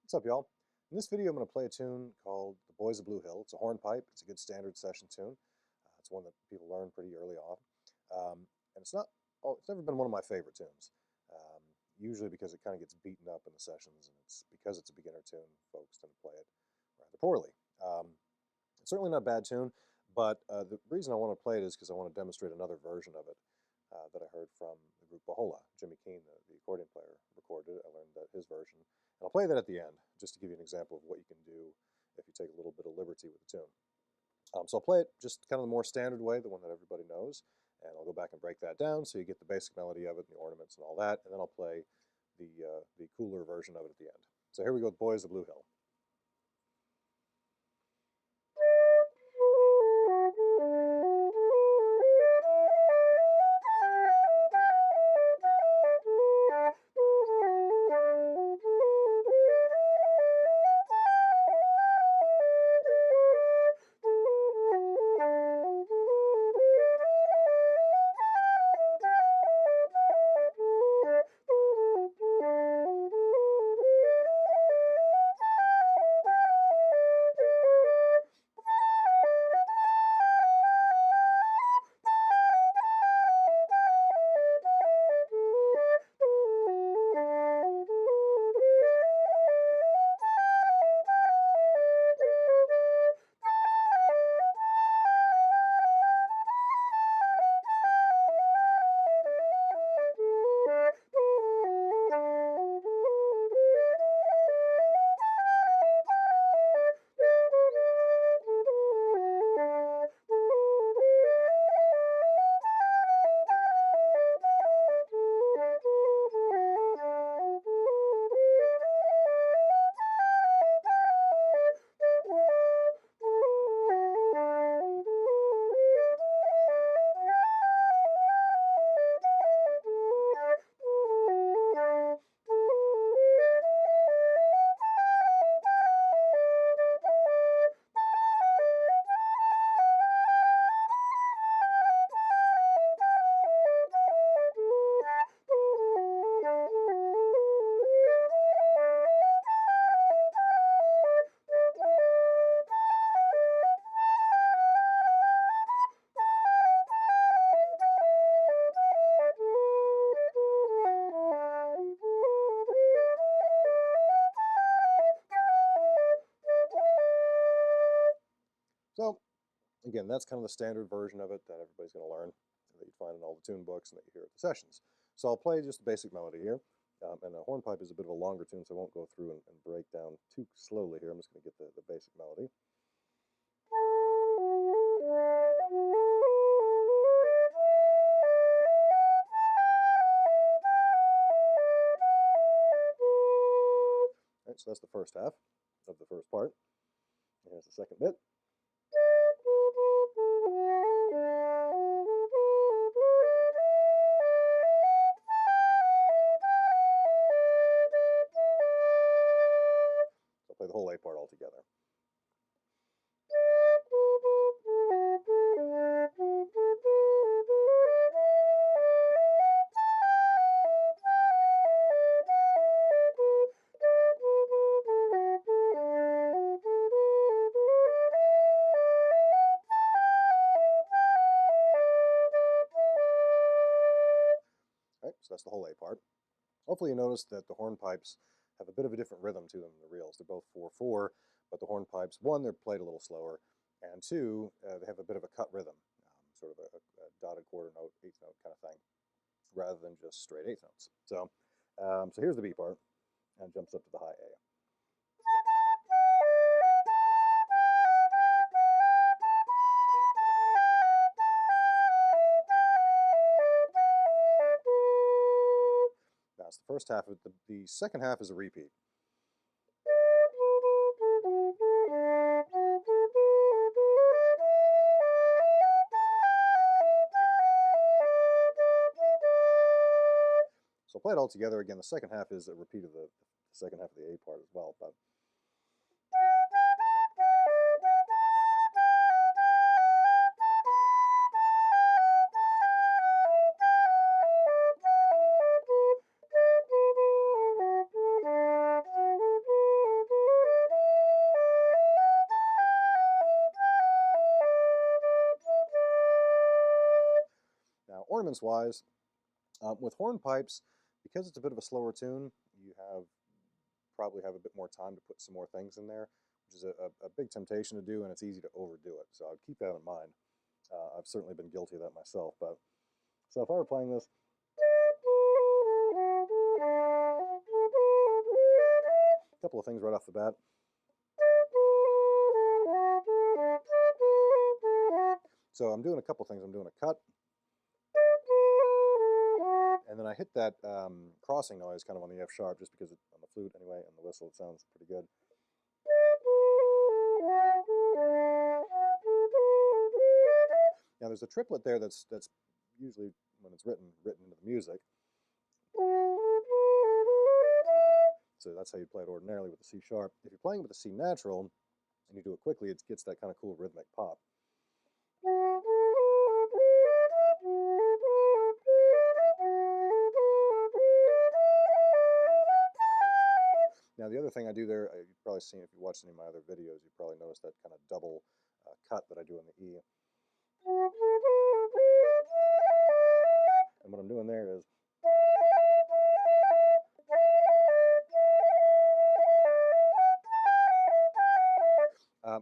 What's up, y'all? In this video, I'm going to play a tune called The Boys of Bluehill. It's a hornpipe. It's a good standard session tune. It's one that people learn pretty early on. And it's never been one of my favorite tunes. Usually because it kind of gets beaten up in the sessions, and it's because it's a beginner tune, folks tend to play it rather poorly. It's certainly not a bad tune, but the reason I want to play it is because I want to demonstrate another version of it that I heard from the group Bohola. Jimmy Keane, the accordion player, recorded it. I learned his version. And I'll play that at the end, just to give you an example of what you can do if you take a little bit of liberty with the tune. So I'll play it just kind of the more standard way, the one that everybody knows, and I'll go back and break that down so you get the basic melody of it and the ornaments and all that, and then I'll play the cooler version of it at the end. So here we go with Boys of Bluehill. So, again, that's kind of the standard version of it that everybody's going to learn, that you find in all the tune books and that you hear at the sessions. So I'll play just the basic melody here. And a hornpipe is a bit of a longer tune, so I won't go through and break down too slowly here. I'm just going to get the basic melody. All right, so that's the first half of the first part. Here's the second bit. So I'll play the whole A part all together. So that's the whole A part. Hopefully you notice that the hornpipes have a bit of a different rhythm to them than the reals. They're both 4/4, but the hornpipes, one, they're played a little slower, and two, they have a bit of a cut rhythm, sort of a dotted quarter note, eighth note kind of thing, rather than just straight eighth notes. So here's the B part, and it jumps up to the high A. That's the first half of it. The second half is a repeat. So I'll play it all together again. The second half is a repeat of the second half of the A part as well, but ornaments-wise, with hornpipes, because it's a bit of a slower tune, you probably have a bit more time to put some more things in there, which is a big temptation to do, and it's easy to overdo it. So I'd keep that in mind. I've certainly been guilty of that myself. But so if I were playing this, a couple of things right off the bat. So I'm doing a couple things. I'm doing a cut, and then I hit that crossing noise kind of on the F sharp, just because on the flute anyway, and the whistle, it sounds pretty good. Now there's a triplet there that's usually, when it's written into the music. So that's how you play it ordinarily with the C sharp. If you're playing with the C natural and you do it quickly, it gets that kind of cool rhythmic pop. Now the other thing I do there, you've probably seen, if you watched any of my other videos, you probably noticed that kind of double cut that I do in the E. And what I'm doing there is,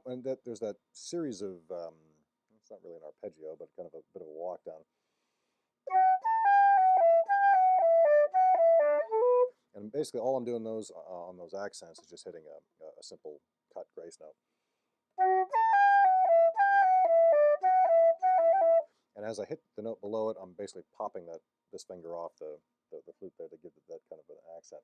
and there's that series of, it's not really an arpeggio, but kind of a bit of a walk down. And basically all I'm doing those on those accents is just hitting a simple cut grace note. And as I hit the note below it, I'm basically popping this finger off the flute there to give it that kind of an accent.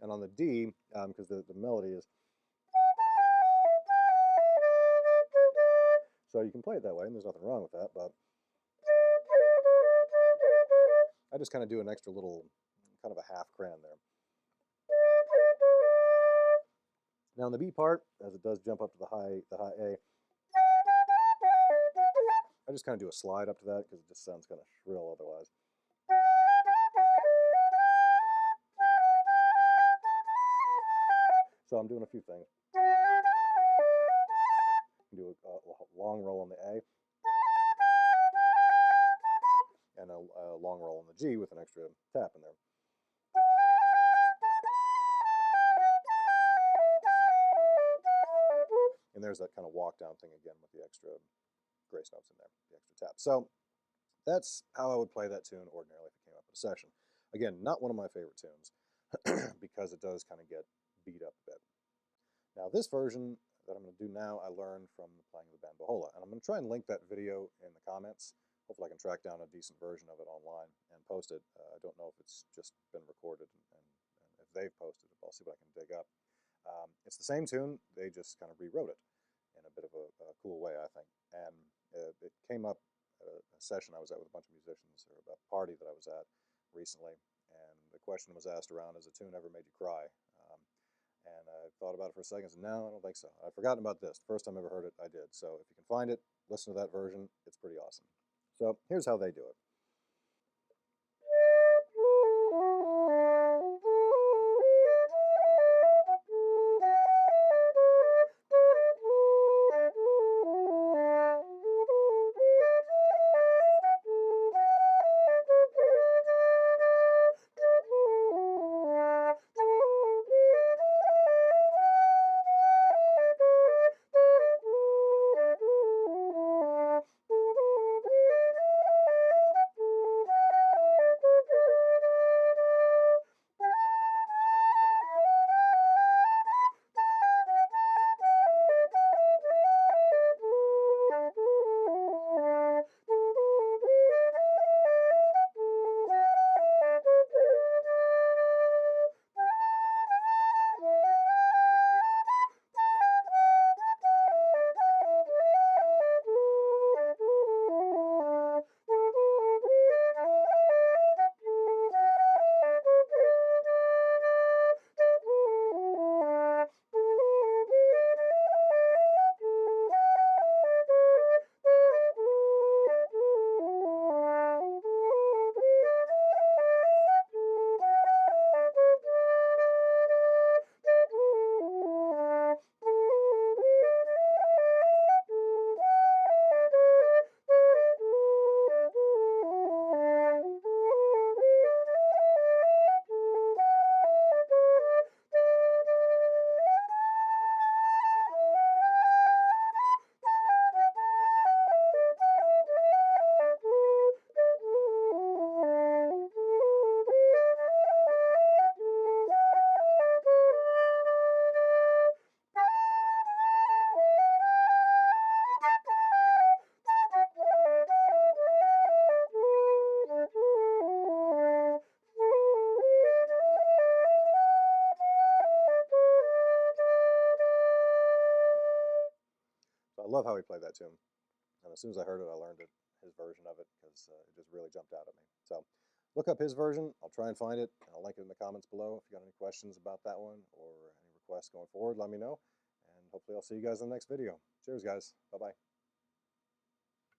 And on the D, because the melody is, so you can play it that way, and there's nothing wrong with that, but I just kind of do an extra little, kind of a half cran there. Now in the B part, as it does jump up to the high A, I just kind of do a slide up to that because it just sounds kind of shrill otherwise. So I'm doing a few things. Do a long roll on the A, and a long roll on the G with an extra tap in there. And there's that kind of walk down thing again with the extra grace notes in there, the extra tap. So that's how I would play that tune ordinarily if it came up at a session. Again, not one of my favorite tunes because it does kind of get beat up a bit. Now this version that I'm going to do now, I learned from playing the band Bohola, and I'm going to try and link that video in the comments. Hopefully I can track down a decent version of it online and post it. I don't know if it's just been recorded and if they've posted it. I'll see what I can dig up. It's the same tune, they just kind of rewrote it in a bit of a cool way, I think. And it came up at a session I was at with a bunch of musicians, or a party that I was at recently, and the question was asked around, has a tune ever made you cry? And I thought about it for a second and said, no, I don't think so. I've forgotten about this. The first time I ever heard it, I did. So if you can find it, listen to that version. It's pretty awesome. So here's how they do it. I love how he played that tune. And as soon as I heard it, I learned his version of it because it just really jumped out at me. So look up his version. I'll try and find it, and I'll link it in the comments below. If you got any questions about that one or any requests going forward, let me know. And hopefully I'll see you guys in the next video. Cheers, guys. Bye-bye.